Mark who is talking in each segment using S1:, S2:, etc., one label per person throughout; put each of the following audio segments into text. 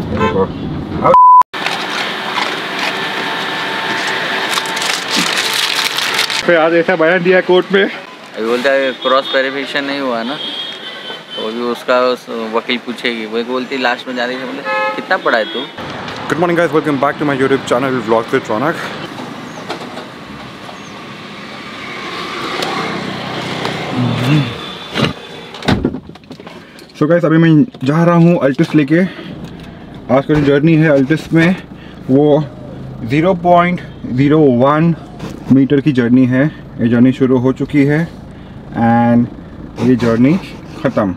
S1: देखो फिर आज ऐसा बयान दिया कोर्ट में,
S2: अभी बोलता है क्रॉस वेरिफिकेशन नहीं हुआ ना, तो अभी उसका वकील पूछेगी, वही बोलती लास्ट में जा रही है, बोले कितना पढ़ा है तू।
S1: Good morning guys, welcome back to my YouTube channel vlogs with Raunak. So guys, अभी मैं जा रहा हूँ अल्टिस लेके। आज का जो जर्नी है अल्टिस में वो 0.01 मीटर की जर्नी है। ये जर्नी शुरू हो चुकी है एंड ये जर्नी ख़त्म।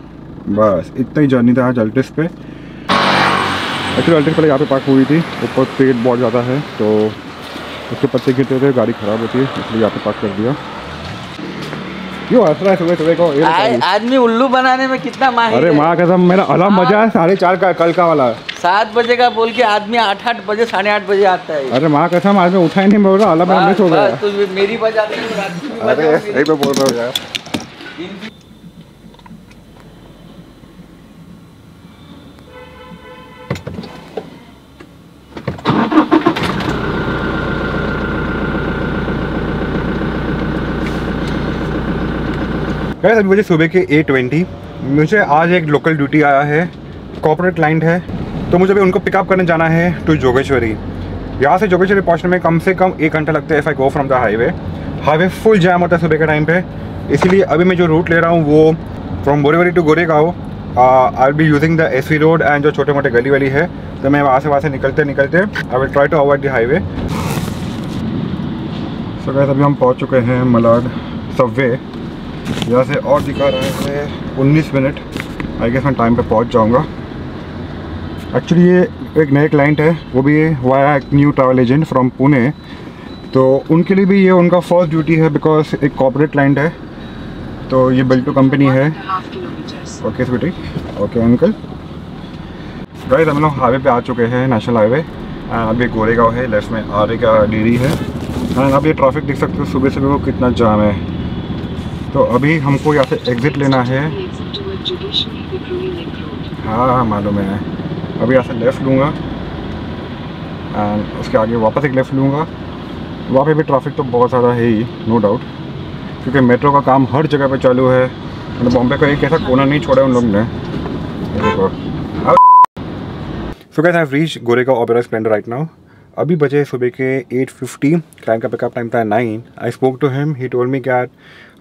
S1: बस इतना ही जर्नी था आज अल्टिस पे। एक्चुअली अल्टिस पहले यहाँ पे पार्क हुई थी, ऊपर पेड़ बहुत ज़्यादा है तो उसके पत्ते गिरते थे, गाड़ी ख़राब होती है, इसलिए यहाँ पे पार्क कर दिया। क्यों हंस रहा है सुबह सुबह को?
S2: आदमी उल्लू बनाने में कितना माहिर है।
S1: अरे माँ कसम, मेरा अलार्म बजा है 4:30 का, कल का वाला
S2: 7 बजे का बोल के आदमी 8 बजे 8:30 बजे आता है।
S1: अरे माँ कसम, आज मैं उठा ही नहीं, बोल रहा अलार्म मिस हो गया।
S2: तो मेरी बजा दी,
S1: अरे यही पे बोल रहा हूँ यार। गाइस, अभी बजे सुबह के 8:20। मुझे आज एक लोकल ड्यूटी आया है, कॉर्पोरेट क्लाइंट है, तो मुझे अभी उनको पिकअप करने जाना है टू जोगेश्वरी। यहाँ से जोगेश्वरी पहुँचने में कम से कम 1 घंटा लगता है if I go from the highway full jam होता है सुबह के टाइम पे। इसीलिए अभी मैं जो रूट ले रहा हूँ वो from Borivali to Goregaon. I will be using the SV road and जो छोटे मोटे गली वाली है, तो मैं वहाँ से निकलते I will try to avoid the highway. So guys, अभी हम पहुँच चुके हैं मलाड सबवे। यहाँ से और दिखा रहा है 19 मिनट। आई गेस मैं टाइम पे पहुँच जाऊँगा। एक्चुअली ये एक नए क्लाइंट है, वो भी वाया एक new travel agent from Pune, तो उनके लिए भी ये उनका फर्स्ट ड्यूटी है बिकॉज एक कॉर्पोरेट क्लाइंट है, तो ये बिल्टू कंपनी है। Okay sweetie, okay uncle. Guys, हम लोग हाईवे पे आ चुके हैं, नेशनल हाईवे। एंड अभी गोरेगांव है, लेफ्ट में आरे का डेयरी है। एंड अब ये ट्रैफिक देख सकते हो सुबह सुबह को कितना जाम है। तो अभी हमको यहाँ से एग्ज़िट लेना है। हाँ मालूम है। अभी यहाँ से लेफ़्ट लूँगा एंड उसके आगे वापस एक लेफ़्ट लूँगा। वहाँ पे भी ट्रैफिक तो बहुत ज़्यादा है ही, नो डाउट, क्योंकि मेट्रो का काम हर जगह पे चालू है। मतलब बॉम्बे का एक ऐसा कोना नहीं छोड़ा उन लोग ने। देखो so guys, I have reached Goregaon Oberoi Splendor right now. अभी बजे सुबह के 8:50। क्लाइंट का पिकअप टाइम था 9। I spoke to him, he told me that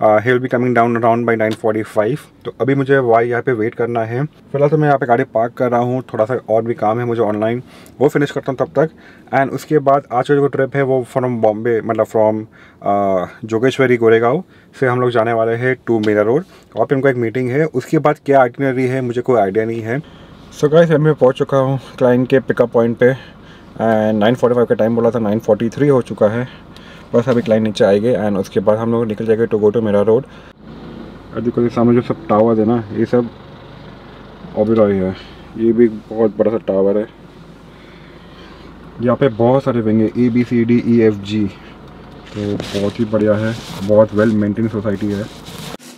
S1: he will be coming down around by 9:45। तो अभी मुझे यहाँ पे वेट करना है। फिलहाल तो मैं यहाँ पे गाड़ी पार्क कर रहा हूँ, थोड़ा सा और भी काम है मुझे ऑनलाइन, वो फिनिश करता हूँ तब तक। एंड उसके बाद आज का जो ट्रिप है वो फ्रॉम बॉम्बे, मतलब फ्रॉम जोगेश्वरी गोरेगांव से हम लोग जाने वाले हैं टू मीरा रोड। वहाँ पे उनको एक मीटिंग है, उसके बाद क्या आइटिनरी है मुझे कोई आइडिया नहीं है। सो गाइस, मैं पहुँच चुका हूँ क्लाइंट के पिकअप पॉइंट पे एंड 9:45 का टाइम बोला था, 9:43 हो चुका है। बस अभी क्लाइंट नीचे आएंगे एंड उसके बाद हम लोग निकल जाएंगे to go to Mira road. और देखो ये सामने जो सब टावर है ना, ये सब ओबेरॉय है। ये भी बहुत बड़ा सा टावर है। यहाँ पे बहुत सारे विंग है, ABCDEFG, तो बहुत ही बढ़िया है, बहुत वेल मेंटेन सोसाइटी है।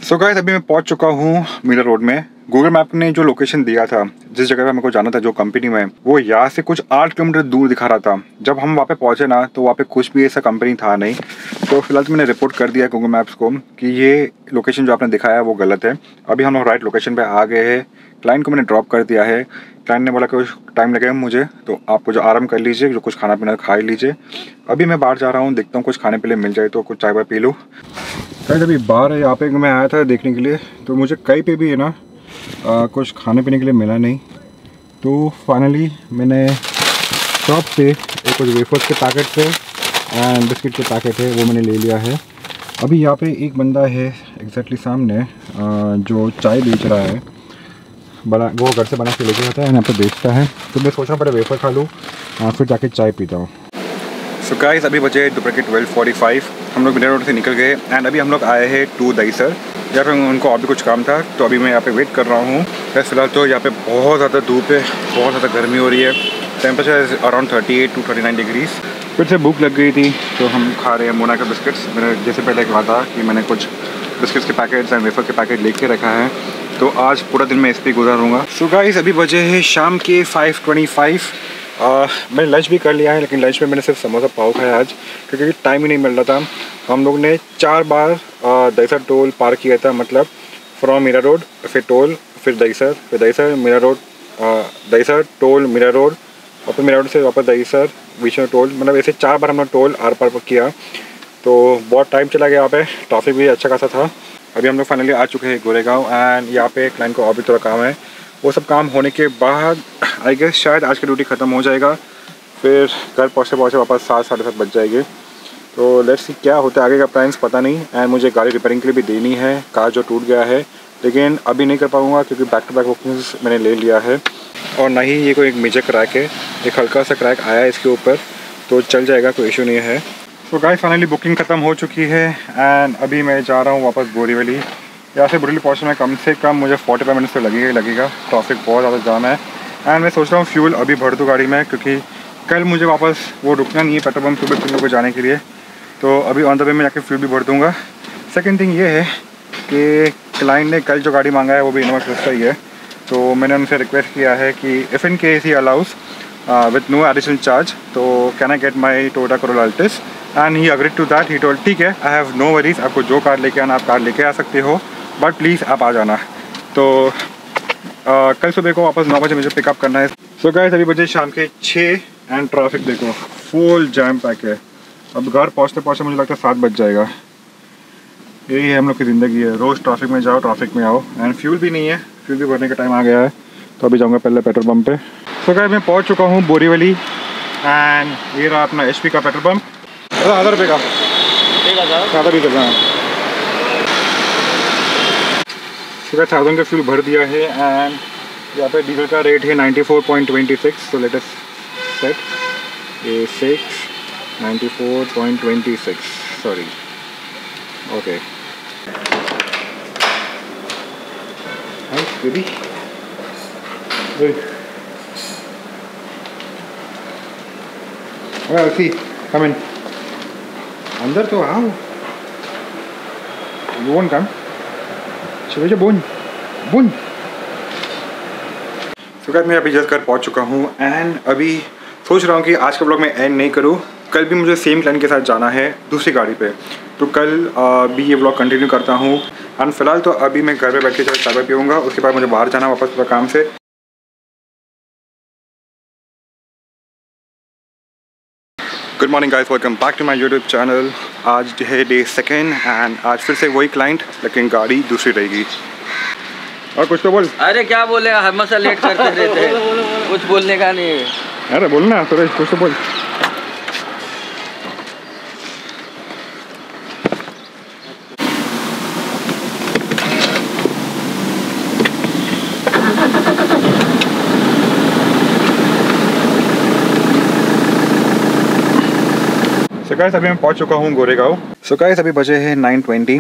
S1: सो गाइस, अभी मैं पहुँच चुका हूँ मीरा रोड में। गूगल मैप ने जो लोकेशन दिया था, जिस जगह पे मेरे को जाना था जो कंपनी में, वो यहाँ से कुछ 8 किलोमीटर दूर दिखा रहा था। जब हम वहाँ पे पहुँचे ना, तो वहाँ पे कुछ भी ऐसा कंपनी था नहीं। तो फिलहाल तो मैंने रिपोर्ट कर दिया गूगल मैप्स को कि ये लोकेशन जो आपने दिखाया है वो गलत है। अभी हम लोग राइट लोकेशन पे आ गए हैं। क्लाइंट को मैंने ड्रॉप कर दिया है। क्लाइंट ने बोला कि टाइम लगेगा मुझे, तो आपको जो आराम कर लीजिए, जो कुछ खाना पीना खा लीजिए। अभी मैं बाहर जा रहा हूँ, देखता हूँ कुछ खाने पीने मिल जाए तो कुछ चाय वाय पी लूँ। गाइस, अभी बाहर है, यहाँ पे मैं आया था देखने के लिए, तो मुझे कहीं पे भी है ना कुछ खाने पीने के लिए मिला नहीं। तो फाइनली मैंने शॉप से कुछ वेफर्स के पैकेट थे एंड बिस्किट के पैकेट है, वो मैंने ले लिया है। अभी यहाँ पे एक बंदा है एग्जैक्टली सामने जो चाय बेच रहा है, वो घर से बना के लेके आता है यहाँ पे बेचता है। तो मैं सोच रहा हूँ पहले वेफर खा लूँ फिर जाके चाय पीता हूँ। सो गाइस, अभी बजे दोपहर के 12:45। हम लोग मीरा रोड से निकल गए एंड अभी हम लोग आए हैं टू दहीसर। यहाँ पे उनको और भी कुछ काम था, तो अभी मैं यहाँ पे वेट कर रहा हूँ। बस फिलहाल तो यहाँ पे बहुत ज़्यादा धूप है, बहुत ज़्यादा गर्मी हो रही है। Temperature around 38 to 39 degrees. फिर से भूख लग गई थी तो हम खा रहे हैं मोना का बिस्किट्स। मैंने जैसे पहले कहा था कि मैंने कुछ बिस्किट्स के पैकेट्स एंड वेफर के पैकेट लेके रखा है, तो आज पूरा दिन मैं इस पर गुजारूँगा। सो गाइस अभी बजे है शाम के 5:25। मैंने लंच भी कर लिया है, लेकिन लंच में मैंने सिर्फ समोसा पाव खाया आज, क्योंकि टाइम ही नहीं मिल रहा था। हम लोग ने 4 बार दहीसर टोल पार किया था, मतलब फ्रॉम मीरा रोड, फिर टोल, फिर Dahisar Mira road, Dahisar toll Mira road, और फिर मीरा रोड से वापस दहीसर बीच में टोल, मतलब ऐसे 4 बार हमने टोल आर पार किया। तो बहुत टाइम चला गया यहाँ पे, ट्रैफिक भी अच्छा खासा था। अभी हम लोग फाइनली आ चुके हैं गोरेगांव, एंड यहाँ पे क्लाइंट को और भी थोड़ा काम है। वो सब काम होने के बाद आई गेस शायद आज की ड्यूटी ख़त्म हो जाएगा, फिर घर पहुँचते वापस 7 साढ़े 7 बज जाएगी। तो लेट्स सी क्या होता है आगे का प्लान्स पता नहीं। एंड मुझे गाड़ी रिपेयरिंग के लिए भी देनी है, कार जो टूट गया है, लेकिन अभी नहीं कर पाऊँगा क्योंकि बैक टू बैक बुकिंग्स मैंने ले लिया है। और ना ही ये कोई एक मेजर क्रैक है, एक हल्का सा क्रैक आया है इसके ऊपर, तो चल जाएगा, कोई इशू नहीं है। तो गाइस फाइनली बुकिंग ख़त्म हो चुकी है, एंड अभी मैं जा रहा हूँ वापस बोरीवली। यहाँ से बोरीवली पहुँचने में कम से कम मुझे 45 मिनट से लगेगा। ट्रैफिक बहुत ज़्यादा जाम है, एंड मैं सोच रहा हूँ फ्यूल अभी भर दूँ गाड़ी में, क्योंकि कल मुझे वापस वो रुकना नहीं है पेट्रोल पम्प सुबह 3 को जाने के लिए। तो अभी ऑन द वे में जाके फ्यूल भी भर दूँगा। सेकेंड थिंग ये है कि क्लाइंट ने कल जो गाड़ी मांगा है वो भी इनोवा क्रिस्टा ही है, तो मैंने उनसे रिक्वेस्ट किया है कि if in case he allows with no additional charge, तो can I get my Toyota Corolla Altis, and he agreed to that. He told ठीक है, आई हैव नो वरीज, आपको जो कार लेके आना आप कार लेके आ सकते हो, बट प्लीज़ आप आ जाना। तो कल सुबह को वापस 9 बजे मुझे पिकअप करना है। सो गाइस अभी बजे शाम के 6, एंड ट्रैफिक देखो फुल जैम पैक है। अब घर पहुँचते मुझे लगता है 7 बज जाएगा। यही है हम लोग की ज़िंदगी है, रोज़ ट्रैफिक में जाओ, ट्रैफिक में आओ। एंड फ्यूल भी नहीं है, फ्यूल भी भरने का टाइम आ गया है, तो अभी जाऊँगा पहले पेट्रोल पंप पे। सो गाइस मैं पहुँच चुका हूँ बोरीवली, एंड ये रहा अपना HP का पेट्रोल पंप। 1000 रुपये का ज़्यादा भी चल रहा है। 1000 का फ्यूल भर दिया है, एंड यहाँ पे डीजल का रेट है 94.26। So let us set A6 94.26, sorry, okay. Baby see come in, अंदर तो आओ, यू वोंट कम, चलो बोन। सो गाइस मैं अभी जस्ट घर पहुंच चुका हूं, एंड अभी सोच रहा हूं कि आज का ब्लॉग मैं एंड नहीं करूं। कल भी मुझे सेम क्लाइंट के साथ जाना है दूसरी गाड़ी पे, तो कल भी ये ब्लॉग कंटिन्यू करता हूं। एंड फिलहाल तो अभी मैं घर पे बैठ के चाय पीऊँगा, उसके बाद मुझे बाहर जाना वापस पूरा काम से। Good morning guys, welcome back to my YouTube channel. आज है डे 2, एंड आज फिर से वही क्लाइंट, लेकिन गाड़ी दूसरी रहेगी। और कुछ तो बोल।
S2: अरे क्या बोलेगा, हमेशा लेट करते रहते हैं, कुछ बोलने का नहीं है।
S1: अरे बोलना सुरेश, कुछ तो बोल। सो गाइस अभी मैं पहुंच चुका हूं गोरेगांव। सो गाइस अभी बजे हैं 9:20।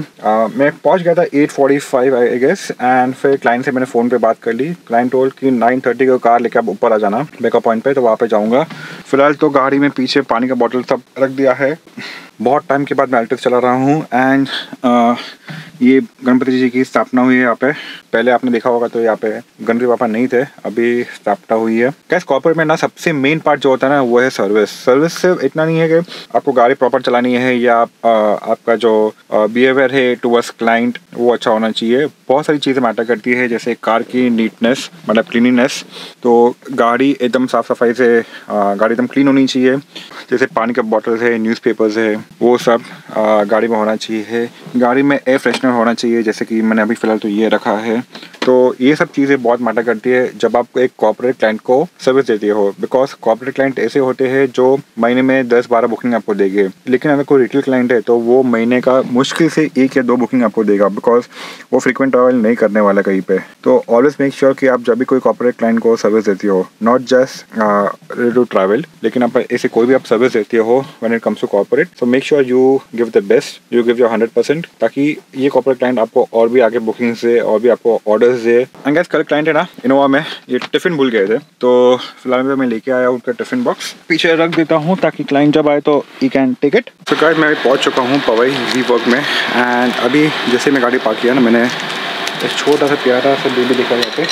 S1: मैं पहुंच गया था 8:45 आई गेस, एंड फिर क्लाइंट से मैंने फ़ोन पे बात कर ली। क्लाइंट टोल्ड कि 9:30 को कार लेके आप ऊपर आ जाना बैकअप पॉइंट पे, तो वहाँ पे जाऊँगा। फिलहाल तो गाड़ी में पीछे पानी का बॉटल सब रख दिया है। बहुत टाइम के बाद मैं अल्टिस चला रहा हूँ, एंड ये गणपति जी की स्थापना हुई है यहाँ पे। पहले आपने देखा होगा तो यहाँ पे गणपति बाबा नहीं थे, अभी स्थापना हुई है। कैसे कॉर्पोरेट में ना सबसे मेन पार्ट जो होता है ना वो है सर्विस। सर्विस सिर्फ इतना नहीं है कि आपको गाड़ी प्रॉपर चलानी है, या आपका जो बिहेवियर है टुवर्ड्स क्लाइंट वो अच्छा होना चाहिए। बहुत सारी चीज़ें मैटर करती है, जैसे कार की नीटनेस, मतलब क्लीनिनेस। तो गाड़ी एकदम साफ़ सफाई से, गाड़ी एकदम क्लीन होनी चाहिए। जैसे पानी का बॉटल्स है, न्यूज़पेपर्स है, वो सब गाड़ी में होना चाहिए। गाड़ी में एयर फ्रेशनर होना चाहिए, जैसे कि मैंने अभी फ़िलहाल तो ये रखा है। तो ये सब चीज़ें बहुत मैटर करती है जब आप एक कॉर्पोरेट क्लाइंट को सर्विस देते हो, बिकॉज कॉर्पोरेट क्लाइंट ऐसे होते हैं जो महीने में 10-12 बुकिंग आपको देंगे, लेकिन अगर कोई रिटेल क्लाइंट है तो वो महीने का मुश्किल से 1 या 2 बुकिंग आपको देगा, बिकॉज वो फ्रीक्वेंट ट्रैवल नहीं करने वाला कहीं पे। तो ऑलवेज मेक श्योर कि आप जब भी कोई कॉर्पोरेट क्लाइंट को सर्विस देती हो, नॉट जस्ट टू ट्रैवल, लेकिन आप ऐसे कोई भी आप सर्विस देते हो when it comes to corporate, so make sure you give the best, you give your 100%, ताकि ये कॉर्पोरेट क्लाइंट आपको और भी आगे बुकिंग्स दे और भी आपको ऑर्डर्स दे। एंड गाइस कल क्लाइंट है ना इनोवा में ये टिफ़िन भूल गए थे, तो फिलहाल मैं लेके आया उनका टिफ़िन बॉक्स, पीछे रख देता हूँ ताकि क्लाइंट जब आए तो ही कैन टेक इट। तो गाइस मैं पहुँच चुका हूँ पवई वी वर्क में, एंड अभी जैसे मैं गाड़ी पार्क किया ना, मैंने एक छोटा सा प्यारा सा बेबी दिखा यहाँ पे।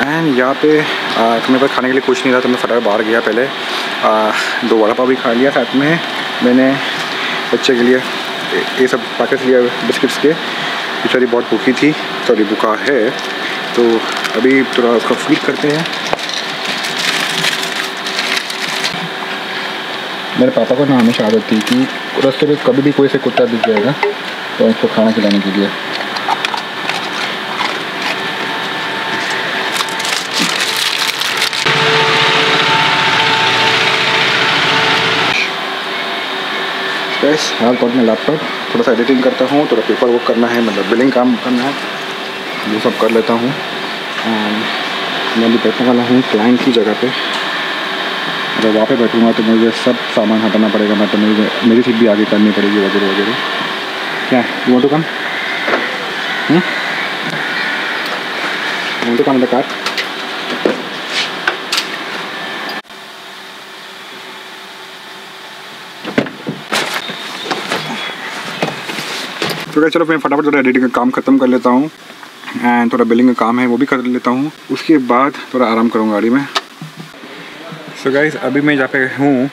S1: एंड यहाँ पे मेरे पास खाने के लिए कुछ नहीं था तो मैं फटाफट बाहर गया। पहले 2 वड़ा पाव भी खा लिया, साथ में मैंने बच्चे के लिए ये सब पैकेट लिया बिस्किट्स के। बेचारी बहुत भूखी थी, सॉरी भूखा है, तो अभी थोड़ा उसको फीड करते हैं। मेरे पापा को ना हमेशा आदत थी कि रास्ते पे कभी भी कोई से कुत्ता दिख जाएगा तो उसको खाना खिलाने के लिए। बस हाल तौर में लैपटॉप थोड़ा सा एडिटिंग करता हूँ, थोड़ा पेपर वर्क करना है, मतलब बिलिंग काम करना है, वो सब कर लेता हूँ। मैं अभी बैठने वाला हूँ क्लाइंट की जगह पे। अगर वहाँ पे बैठूँगा तो मुझे सब सामान हटाना पड़ेगा, मतलब मेरी सीट भी आगे करनी पड़ेगी वगैरह वगैरह। क्या you want to come? Want to come in the car? तो चलो मैं फटाफट थोड़ा एडिटिंग का काम ख़त्म कर लेता हूँ एंड थोड़ा बिलिंग का काम है वो भी कर लेता हूँ, उसके बाद थोड़ा आराम करूँगा गाड़ी में। सो गाइस अभी मैं जहाँ पे हूँ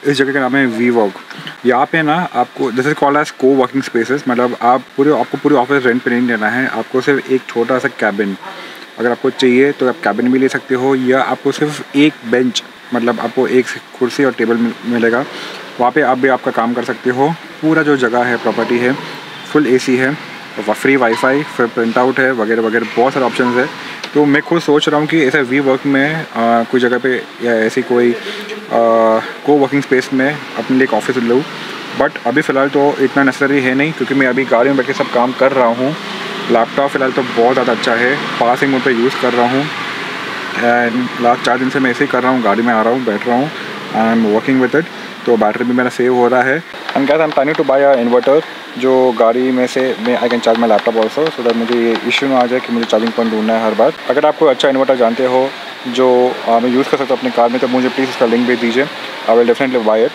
S1: इस जगह का नाम है वी वॉक। यहाँ पे ना आपको दिस इज कॉल्ड एज को वर्किंग स्पेसेस, मतलब आपको पूरे ऑफिस रेंट पे नहीं लेना है, आपको सिर्फ एक छोटा सा कैबिन अगर आपको चाहिए तो आप कैबिन भी ले सकते हो, या आपको सिर्फ एक बेंच मतलब आपको एक कुर्सी और टेबल मिलेगा, वहाँ पे आप भी आपका काम कर सकते हो। पूरा जो जगह है प्रॉपर्टी है फुल एसी है, फ्री वाईफाई, फिर प्रिंट आउट है वगैरह वगैरह, बहुत सारे ऑप्शंस है। तो मैं खुद सोच रहा हूँ कि ऐसा वी वर्क में कोई जगह पे या ऐसी कोई को वर्किंग स्पेस में अपने लिए एक ऑफिस लूँ, बट अभी फ़िलहाल तो इतना नेसेसरी है नहीं, क्योंकि मैं अभी गाड़ी में बैठ के सब काम कर रहा हूँ। लैपटॉप फ़िलहाल तो बहुत ज़्यादा अच्छा है, पासिंग मोड पे यूज़ कर रहा हूँ एंड लास्ट 4 दिन से मैं ऐसे ही कर रहा हूँ, गाड़ी में आ रहा हूँ, बैठ रहा हूँ, I am working with it, तो बैटरी भी मेरा सेव हो रहा है। And guys I am planning to buy a inverter, जो गाड़ी में से मैं I can charge my laptop also, so that मुझे ये इशू ना आ जाए कि मुझे चार्जिंग पॉइंट ढूंढना है हर बार। अगर आप कोई अच्छा इन्वर्टर जानते हो जो मैं यूज़ कर सकता हूँ अपनी कार में, तो मुझे प्लीज़ उसका लिंक भेज दीजिए, I will definitely buy it.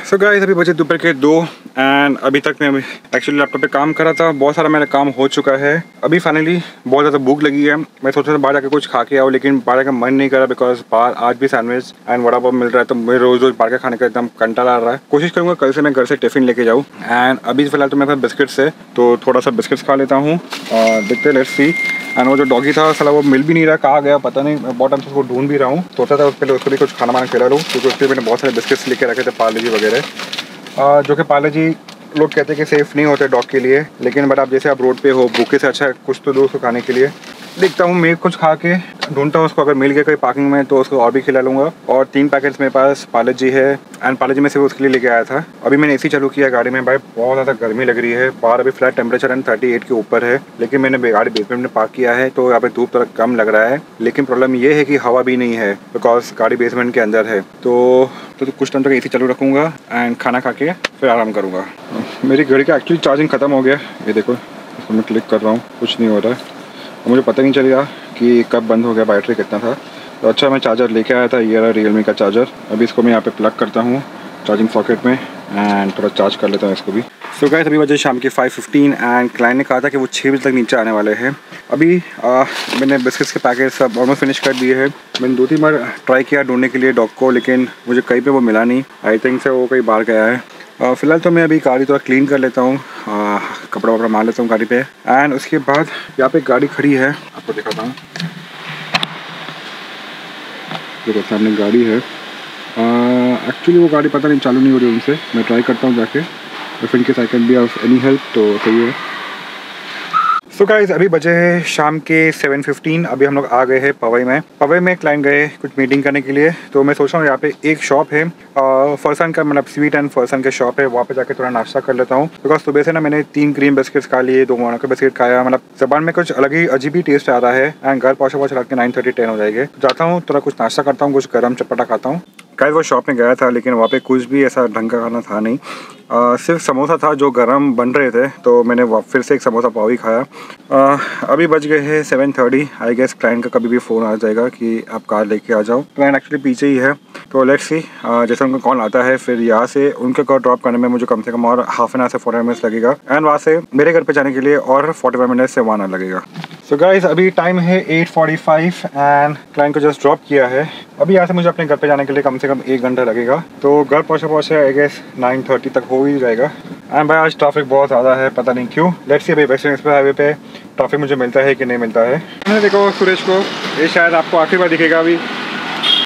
S1: So guys अभी बजे दोपहर के 2 एंड अभी तक मैं एक्चुअली लैपटॉप पे काम कर रहा था, बहुत सारा मेरा काम हो चुका है। अभी फाइनली बहुत ज़्यादा भूख लगी है, मैं सोच रहा था बाहर जाकर कुछ खा के आओ, लेकिन बाहर का मन नहीं कर रहा बिकॉज बाहर आज भी सैंडविच एंड वड़ा पाव मिल रहा है, तो मुझे रोज़ रोज़ बाहर का खाने का एकदम कंटाला आ रहा है। कोशिश करूँगा कल से मैं घर से टिफ़िन लेके जाऊँ। एंड अभी फ़िलहाल तो मेरे पास बिस्किट्स है, तो थोड़ा सा बिस्किट्स खा लेता हूँ और देखते लेट्स सी। एंड वो जो डॉगी था साला वो मिल भी नहीं रहा, कहाँ गया पता नहीं, मैं बहुत टाइम से उसको ढूंढ भी रहा हूँ। सोचा था पहले उसको भी कुछ खाना वाना खिला लूँ, क्योंकि उसके लिए मैंने बहुत सारे बिस्किट्स लेके रखे थे पार्ले जी वगैरह, जो कि पार्ले जी लोग कहते हैं कि सेफ़ नहीं होते डॉग के लिए, लेकिन बट आप जैसे आप रोड पे हो भूखे से अच्छा कुछ तो दो उसको खाने के लिए। देखता हूँ मैं कुछ खा के ढूंढता हूँ उसको, अगर मिल गया कोई पार्किंग में तो उसको और भी खिला लूँगा। और 3 पैकेट्स मेरे पास पार्ले जी है एंड पार्ले जी में से उसके लिए लेके आया था। अभी मैंने एसी चालू किया गाड़ी में, भाई बहुत ज़्यादा गर्मी लग रही है बाहर, अभी फ्लैट टेम्परेचर एंड 38 के ऊपर है, लेकिन मैंने गाड़ी बेसमेंट में पार्क किया है तो यहाँ पे धूप थोड़ा कम लग रहा है, लेकिन प्रॉब्लम ये है कि हवा भी नहीं है बिकॉज गाड़ी बेसमेंट के अंदर है। तो कुछ टाइम तक एसी चालू रखूँगा एंड खाना खा के फिर आराम करूँगा। मेरी घड़ी का एक्चुअली चार्जिंग ख़त्म हो गया, ये देखो इसको मैं क्लिक कर रहा हूँ, कुछ नहीं हो रहा है, मुझे पता नहीं चलेगा कि कब बंद हो गया, बैटरी कितना था। तो अच्छा मैं चार्जर लेके आया था, ये रहा रियलमी का चार्जर। अभी इसको मैं यहाँ पे प्लग करता हूँ चार्जिंग सॉकेट में एंड थोड़ा चार्ज कर लेता हूँ इसको भी। सो गाइस अभी बजे शाम के 5:15 एंड क्लाइंट ने कहा था कि वो 6 बजे तक नीचे आने वाले हैं। अभी मैंने बिस्किट्स के पैकेट सब ऑलमोस्ट फिनिश कर दिए हैं। मैंने 2-3 बार ट्राई किया ढूंढने के लिए डॉग को, लेकिन मुझे कहीं पे वो मिला नहीं, आई थिंक से वो कहीं बाहर गया है। फ़िलहाल तो मैं अभी गाड़ी थोड़ा क्लीन कर लेता हूँ, कपड़ा वपड़ा मार लेता हूँ गाड़ी पे एंड उसके बाद यहाँ पे गाड़ी खड़ी है, आपको दिखाता हूँ। देखो सामने गाड़ी है, एक्चुअली वो गाड़ी पता नहीं चालू नहीं हो रही उनसे, मैं ट्राई करता हूँ जाके, if in case I can be of any help तो सही है। सो गाइस अभी बजे शाम के 7:15, अभी हम लोग आ गए हैं पवई में क्लाइंट गए कुछ मीटिंग करने के लिए। तो मैं सोच रहा हूँ यहाँ पे एक शॉप है फरसान का, मतलब स्वीट एंड फरसान का शॉप है, वहाँ पे जाके थोड़ा नाश्ता कर लेता हूँ, बिकॉज सुबह से ना मैंने 3 क्रीम बिस्किट्स खा लिए, 2 मोनाको बिस्किट खाया, मतलब जबान में कुछ अलग ही अजीब ही टेस्ट आ रहा है एंड घर पहुँचा रात के 9:30-10 हो जाएंगे। तो जाता हूँ थोड़ा कुछ नाश्ता करता हूँ, कुछ गर्म चटपटा खाता हूँ। गाइस वो शॉप में गया था लेकिन वहाँ पे कुछ भी ऐसा ढंग का खाना था नहीं, सिर्फ समोसा था जो गरम बन रहे थे, तो मैंने फिर से एक समोसा पाव ही खाया। अभी बज गए हैं 7:30। आई गेस क्लाइंट का कभी भी फ़ोन आ जाएगा कि आप कार लेके आ जाओ। क्लाइंट एक्चुअली पीछे ही है, तो लेट्स सी जैसे उनका कॉल आता है फिर यहाँ से उनके कार ड्रॉप करने में मुझे कम से कम और हाफ एन आवर से 45 मिनट्स लगेगा, एंड वहाँ से मेरे घर पे जाने के लिए और 45 मिनट से 1 आवर लगेगा। सो गाइस अभी टाइम है 8:45 एंड क्लाइंट को जस्ट ड्रॉप किया है। अभी यहाँ से मुझे अपने घर पे जाने के लिए कम से कम 1 घंटा लगेगा, तो घर पहुँचे आई गेस 9:30 तक हो ही जाएगा। एंड भाई आज ट्रैफिक बहुत ज़्यादा है, पता नहीं क्यों। लेट्स सी अभी वेस्टर्न एक्सप्रेस हाईवे पे ट्रैफिक मुझे मिलता है कि नहीं मिलता है। मैंने देखो सुरेश को, ये शायद आपको आखिरी बार दिखेगा अभी,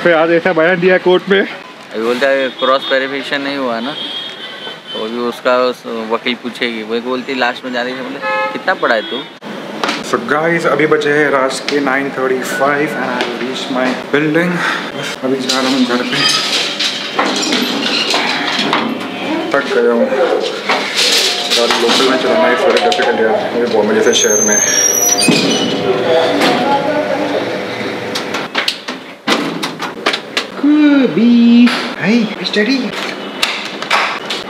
S1: फिर आज ऐसा बयान दिया कोर्ट में।
S2: अभी बोलता है क्रॉस वेरिफिकेशन नहीं हुआ ना, तो अभी उसका वकील पूछेगी। वही बोलती लास्ट में जा रही है, बोले कितना पढ़ा है तू।
S1: सो गाइस अभी बचे हैं रात के 9:35 and I reach my building. बस अभी जा रहा हूँ घर पे, थक गया हूँ। गाड़ी लोकल में चलाना इस वेरी डिफिकल्ट है मेरे बॉम्बे जैसे शहर में। Hey, steady.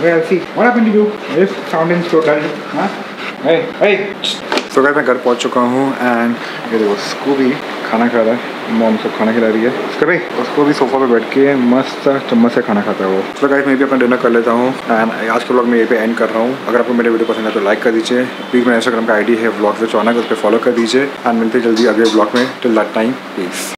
S1: Well, see, what happened to you? If sounding so dull, huh? Hey. So guys मैं घर पहुंच चुका हूँ एंड ये देखो उसको भी खाना खा रहा है, मॉम सब खाना खिला रही है उसका भी। उसको भी सोफा पे बैठ के मस्त चम्मच से खाना खाता है वो। तो गाइस मैं भी अपना डिनर कर लेता हूँ एंड आज के व्लॉग में ये पे एंड कर रहा हूँ। अगर आपको मेरे वीडियो पसंद है तो लाइक कर दीजिए। प्लीज़ मेरा इंस्टाग्राम का आईडी है व्लॉग्स विद चौहान, उस पर फॉलो कर दीजिए एंड मिलते जल्दी अगले व्लॉग में। Till that time piece.